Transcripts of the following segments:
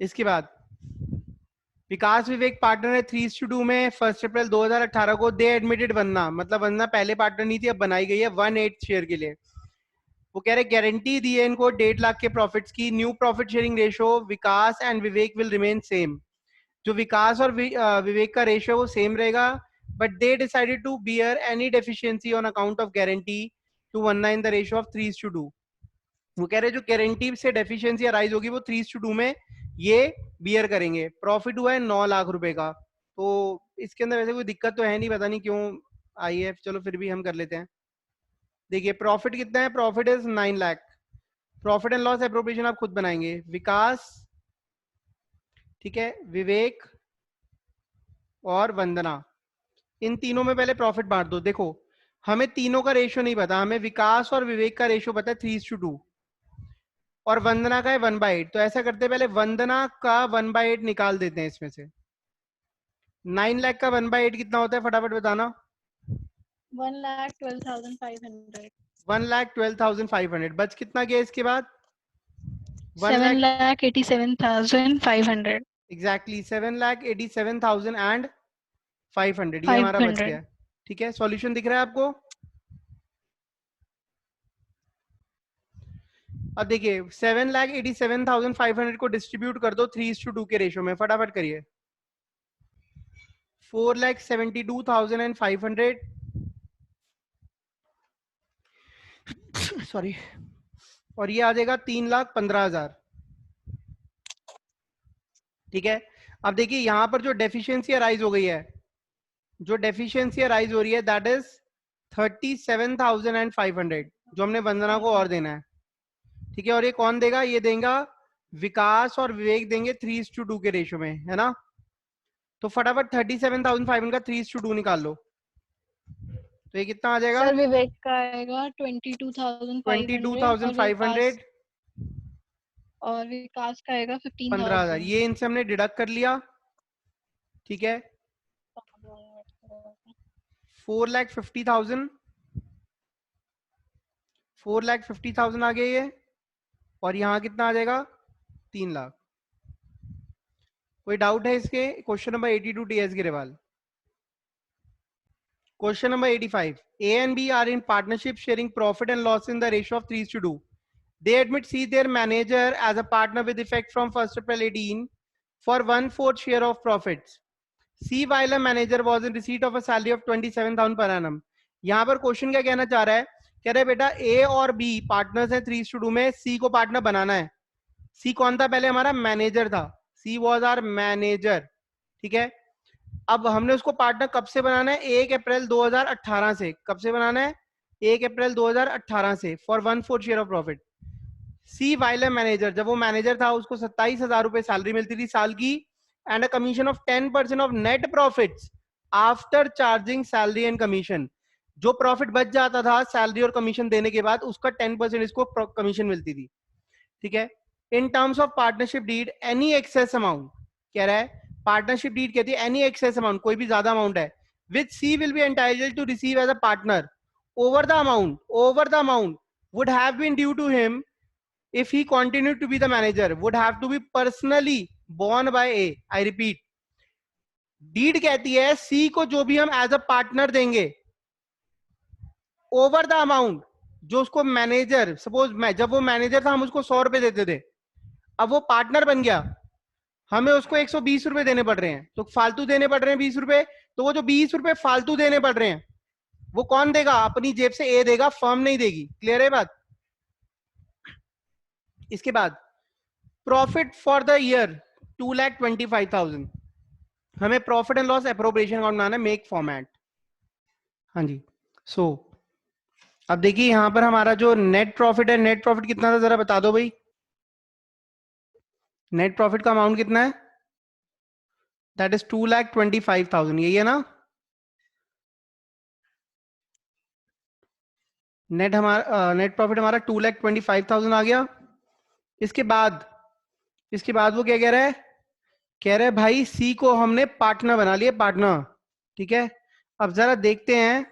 इसके बाद विकास विवेक पार्टनर है 3:2 में 1 अप्रैल 2018 को। दे एडमिटेड वंदना, मतलब वंदना पहले पार्टनर नहीं थी, अब बनाई गई है 1/8 शेयर के लिए। वो कह रहे गारंटी दी है इनको 1.5 लाख के प्रॉफिट्स की। New profit sharing ratio Vikas and Vivek will remain same. जो विकास और विवेक का रेशियो वो सेम रहेगा, but they decided to bear any deficiency on account of guarantee to Vandana in the ratio of 3:2। वो कह रहे जो गारंटी से डेफिशिएंसी अराइज होगी वो 3:2 में ये बियर करेंगे। प्रॉफिट हुआ है 9 लाख रुपए का। तो इसके अंदर वैसे कोई दिक्कत तो है नहीं, पता नहीं क्यों आई है, चलो फिर भी हम कर लेते हैं। देखिए प्रॉफिट कितना है, profit is 9 lakh. Profit and loss appropriation आप खुद बनाएंगे। विकास, ठीक है, विवेक और वंदना, इन तीनों में पहले प्रॉफिट बांट दो। देखो हमें तीनों का रेशियो नहीं पता, हमें विकास और विवेक का रेशियो पता है 3:2 और वंदना का है 1/8। तो ऐसा करते हैं पहले वंदना का 1/8 निकाल देते हैं इसमें से। 9 लाख का 1/8 कितना होता है, फटाफट बताना। 1,12,500। 1,12,500। बच कितना गया इसके बाद? 7,87,500। एग्जैक्टली 7,87,500 ये हमारा बच गया। ठीक है, सॉल्यूशन दिख रहा है आपको? अब देखिए 7,87,500 को डिस्ट्रीब्यूट कर दो 3:2 के रेशियो में, फटाफट करिए। 4,72,500 सॉरी, और ये आ जाएगा 3,15,000। ठीक है, अब देखिए यहां पर जो डेफिशिएंसी अराइज हो गई है, जो डेफिशिएंसी अराइज हो रही है दैट इज 37,500 जो हमने वंदना को और देना है। ठीक है, और ये कौन देगा? ये देगा विकास और विवेक देंगे 3:2 के रेशियो में, है ना। तो फटाफट 37,500 का 3:2 निकाल लो, तो ये कितना आ जाएगा? सर विवेक का आएगा 22,500 और विकास का आएगा 15,000। 15,000। ये इनसे हमने डिडक्ट कर लिया। ठीक है, 4,50,000 4,50,000 आ गया ये, और यहाँ कितना आ जाएगा? 3 लाख। कोई डाउट है इसके? Question number 82 T S Grewal. Question number 85. A and B are in partnership sharing profit and loss in the ratio of 3:2. They admit C their manager as a partner with effect from 1st April 18 for 1/4 share of profits. C while a manager was in receipt of a salary of 27,000 per annum. यहाँ पर question क्या कहना चाह रहा है? कह रहे बेटा A और B पार्टनर्स हैं 3:2 में, C को पार्टनर बनाना है। C कौन था पहले? हमारा मैनेजर था। C was our manager। ठीक है, अब हमने उसको पार्टनर कब से बनाना है? 1 अप्रैल 2018 से। कब से बनाना है? 1 अप्रैल 2018 से, for 1/4 share of profit. C while manager, जब वो मैनेजर था उसको 27,000 रुपए सैलरी मिलती थी साल की, and a commission of 10% of net profits after charging salary and commission. जो प्रॉफिट बच जाता था सैलरी और कमीशन देने के बाद, उसका 10% इसको कमीशन मिलती थी। ठीक है, in terms of partnership deed any excess amount, कह रहा है पार्टनरशिप डीड कहती है एनी एक्सेस अमाउंट, कोई भी ज्यादा अमाउंट है, which she will be entitled to receive as a partner over the amount would have been due to him if he continued to be the manager would have to be personally borne by A. I repeat, deed कहती है C को जो भी हम as a partner देंगे over the amount जो उसको manager, suppose मैं, जब वो मैनेजर था हम उसको 100 रुपए देते थे, अब वो पार्टनर बन गया, हमें उसको 120 रुपए देने पड़ रहे हैं, तो फालतू देने पड़ रहे हैं 20 रुपए। तो वो जो 20 रुपए फालतू देने पड़ रहे हैं वो कौन देगा? अपनी जेब से ए देगा, फर्म नहीं देगी। क्लियर है बात? इसके बाद प्रॉफिट फॉर द ईयर 2,25,000, हमें profit and loss appropriation account बनाना है, मेक फॉर्मेट। हाँ जी, सो अब देखिए यहां पर हमारा जो नेट प्रॉफिट है, नेट प्रॉफिट कितना था जरा बता दो भाई। नेट प्रॉफिट का अमाउंट कितना है? दैट इज 2,25,000, यही है ना। नेट प्रॉफिट हमारा 2,25,000 आ गया। इसके बाद वो क्या कह रहा है? कह रहे भाई सी को हमने पार्टनर बना लिया, पार्टनर। ठीक है, अब जरा देखते हैं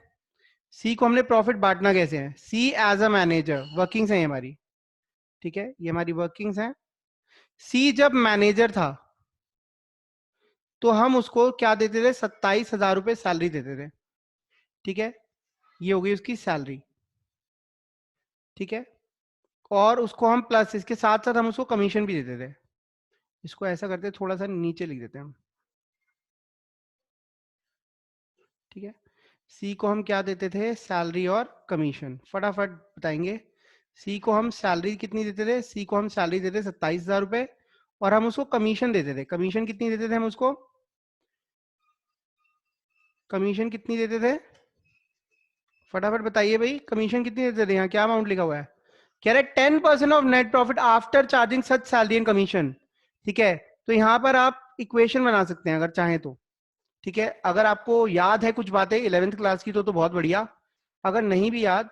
सी को हमने प्रॉफिट बांटना कैसे है। सी एज अ मैनेजर, वर्किंग्स है हमारी। ठीक है, ये हमारी वर्किंग्स हैं। सी जब मैनेजर था तो हम उसको क्या देते थे, 27,000 रुपए सैलरी देते थे, ठीक है, ये हो गई उसकी सैलरी, ठीक है, और उसको हम प्लस इसके साथ साथ हम उसको कमीशन भी देते थे। इसको ऐसा करते हैं, थोड़ा सा नीचे लिख देते हैं हम, ठीक है। सी को हम क्या देते थे, सैलरी और कमीशन, फटाफट बताएंगे। सी को हम सैलरी कितनी देते थे, सी को हम सैलरी देते 27,000 रुपए, और हम उसको कमीशन देते थे, कमीशन कितनी देते थे हम उसको, कमीशन कितनी देते थे, फटाफट बताइए भाई, कमीशन कितनी देते थे, यहाँ क्या अमाउंट लिखा हुआ है, कह रहे 10% of net profit after charging such salary and commission, ठीक है। तो यहाँ पर आप इक्वेशन बना सकते हैं अगर चाहें तो, ठीक है। अगर आपको याद है कुछ बातें 11th क्लास की तो बहुत बढ़िया, अगर नहीं भी याद,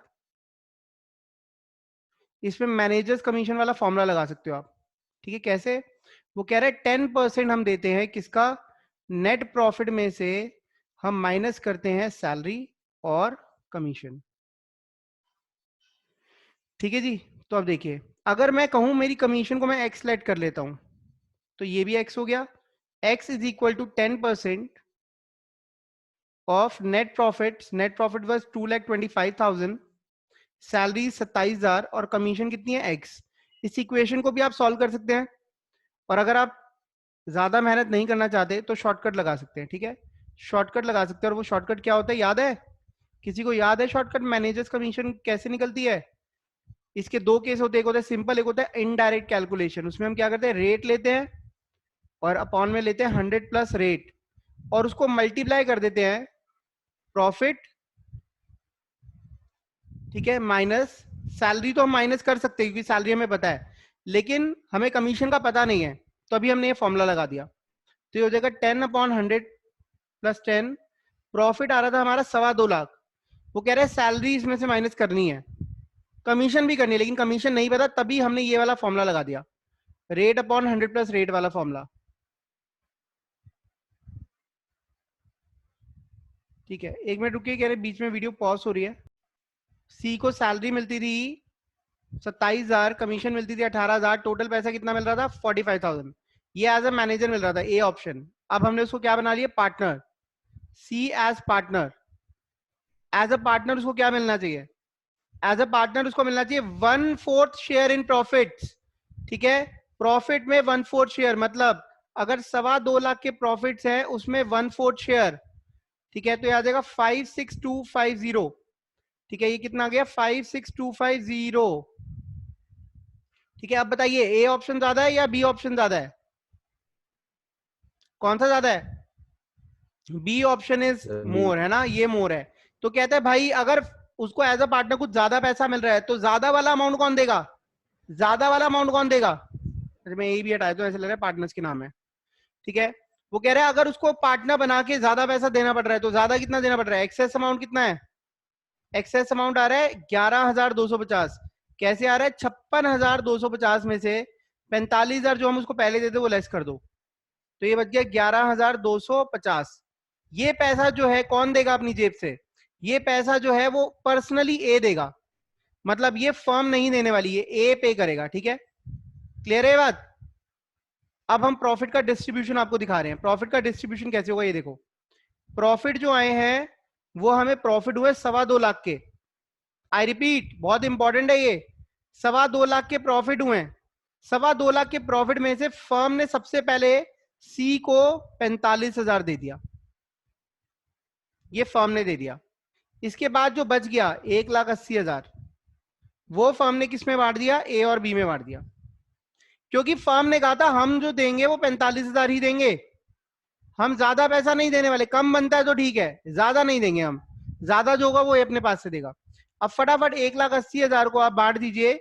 इसमें मैनेजर्स कमीशन वाला फॉर्मूला लगा सकते हो आप, ठीक है। कैसे, वो कह रहे हैं 10% हम देते हैं किसका, नेट प्रॉफिट में से हम माइनस करते हैं सैलरी और कमीशन, ठीक है जी। तो अब देखिए, अगर मैं कहूं मेरी कमीशन को मैं एक्स लेट कर लेता हूं, तो ये भी एक्स हो गया, X is equal to 10% of net profit, net profit was 2,25,000, salary 27,000 और कमीशन कितनी है, एक्स। इस इक्वेशन को भी आप सॉल्व कर सकते हैं, और अगर आप ज्यादा मेहनत नहीं करना चाहते तो शॉर्टकट लगा सकते हैं, ठीक है। शॉर्टकट लगा सकते हैं, और वो शॉर्टकट क्या होता है याद है, किसी को याद है शॉर्टकट मैनेजर्स कमीशन कैसे निकलती है। इसके दो केस होते हैं, एक होता है सिंपल, एक होता है इनडायरेक्ट कैलकुलेशन। उसमें हम क्या करते हैं, रेट लेते हैं और अपॉन में लेते हैं 100 प्लस रेट, और उसको मल्टीप्लाई कर देते हैं प्रॉफिट, ठीक है, माइनस सैलरी। तो हम माइनस कर सकते हैं क्योंकि सैलरी हमें पता है, लेकिन हमें कमीशन का पता नहीं है, तो अभी हमने ये फॉर्मूला लगा दिया। तो ये हो जाएगा 10/100 प्लस 10, प्रॉफिट आ रहा था हमारा 2.25 लाख, वो कह रहे हैं सैलरी इसमें से माइनस करनी है, कमीशन भी करनी है, लेकिन कमीशन नहीं पता, तभी हमने ये वाला फॉर्मूला लगा दिया, रेट अपॉन 100 प्लस रेट वाला फॉर्मूला, ठीक है। एक मिनट रुकिए, कह रहे बीच में वीडियो पॉज हो रही है। सी को सैलरी मिलती थी 27,000, कमीशन मिलती थी 18,000, टोटल पैसा कितना मिल रहा था 45,000, ये एज अ मैनेजर मिल रहा था, ए ऑप्शन। अब हमने उसको क्या बना लिया, partner, C as partner. As a partner उसको क्या मिलना चाहिए, एज अ पार्टनर उसको मिलना चाहिए 1/4 शेयर इन प्रॉफिट, ठीक है। प्रॉफिट में 1/4 शेयर, मतलब अगर 2.25 लाख के प्रॉफिट्स हैं उसमें 1/4 शेयर, ठीक है। तो ये आ जाएगा 56250, ठीक है। ये कितना आ गया 56250, ठीक है। अब बताइए ए ऑप्शन ज्यादा है या बी ऑप्शन ज्यादा है, कौन सा ज्यादा है, बी ऑप्शन इज बी। मोर, है ना, ये मोर है। तो कहते हैं भाई अगर उसको एज अ पार्टनर कुछ ज्यादा पैसा मिल रहा है तो ज्यादा वाला अमाउंट कौन देगा, ज्यादा वाला अमाउंट कौन देगा, मैं ए भी हटाया तो ऐसे लग रहा है पार्टनर्स के नाम है, ठीक है। वो कह रहे हैं अगर उसको पार्टनर बना के ज्यादा पैसा देना पड़ रहा है तो ज्यादा कितना देना पड़ रहा है, एक्सेस अमाउंट कितना है, एक्सेस अमाउंट आ रहा है 11,250। कैसे आ रहा है, 56,250 में से 45,000 जो हम उसको पहले देते वो लेस कर दो, तो ये बच गया 11,250। ये पैसा जो है कौन देगा अपनी जेब से, ये पैसा जो है वो पर्सनली ए देगा, मतलब ये फर्म नहीं देने वाली है, ए पे करेगा, ठीक है। क्लियर है बात। अब हम प्रॉफिट का डिस्ट्रीब्यूशन आपको दिखा रहे हैं, प्रॉफिट का डिस्ट्रीब्यूशन कैसे होगा, ये देखो। प्रॉफिट जो आए हैं वो हमें प्रॉफिट हुए 2.25 लाख के, आई रिपीट बहुत इंपॉर्टेंट है ये, 2.25 लाख के प्रॉफिट हुए हैं। 2.25 लाख के प्रॉफिट में से फर्म ने सबसे पहले सी को 45,000 दे दिया, ये फर्म ने दे दिया। इसके बाद जो बच गया 1,80,000, वो फर्म ने किस में बांट दिया, ए और बी में बांट दिया, क्योंकि फर्म ने कहा था हम जो देंगे वो 45,000 ही देंगे, हम ज्यादा पैसा नहीं देने वाले, कम बनता है तो ठीक है, ज्यादा नहीं देंगे हम, ज्यादा जो होगा वो ए अपने पास से देगा। अब फटाफट 1,80,000 को आप बांट दीजिए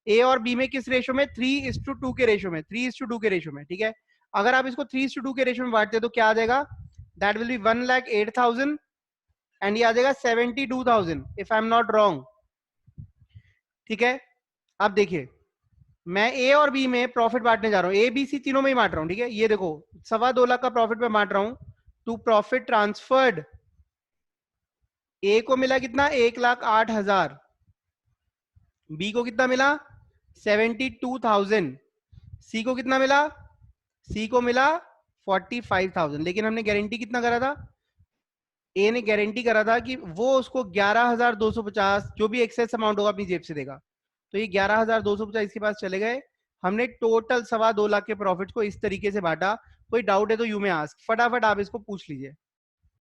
ए और बी में, किस रेशो में, 3:2 के रेशो में, 3:2 के रेशो में, ठीक है। अगर आप इसको 3:2 के रेशो में बांटते हैं तो क्या आ जाएगा, दैट विल बी 1,08,000 एंड ये आ जाएगा 72,000 if I am not wrong, ठीक है। अब देखिए मैं ए और बी में प्रॉफिट बांटने जा रहा हूं, ए बी सी तीनों में ही बांट रहा हूं, ठीक है। ये देखो 2.25 लाख का प्रॉफिट में बांट रहा हूं, टू प्रॉफिट ट्रांसफर्ड, ए को मिला कितना 1,08,000, बी को कितना मिला 72,000, सी को कितना मिला? सी को मिला 45,000, लेकिन हमने गारंटी कितना करा था? ए ने गारंटी करा था कि वो उसको 11,250 जो भी एक्सेस अमाउंट होगा अपनी जेब से देगा। तो ये 11,250 इसके पास चले गए। हमने टोटल 2.25 लाख के प्रॉफिट को इस तरीके से बांटा। कोई डाउट है तो यू में आस्क, फटाफट आप इसको पूछ लीजिए।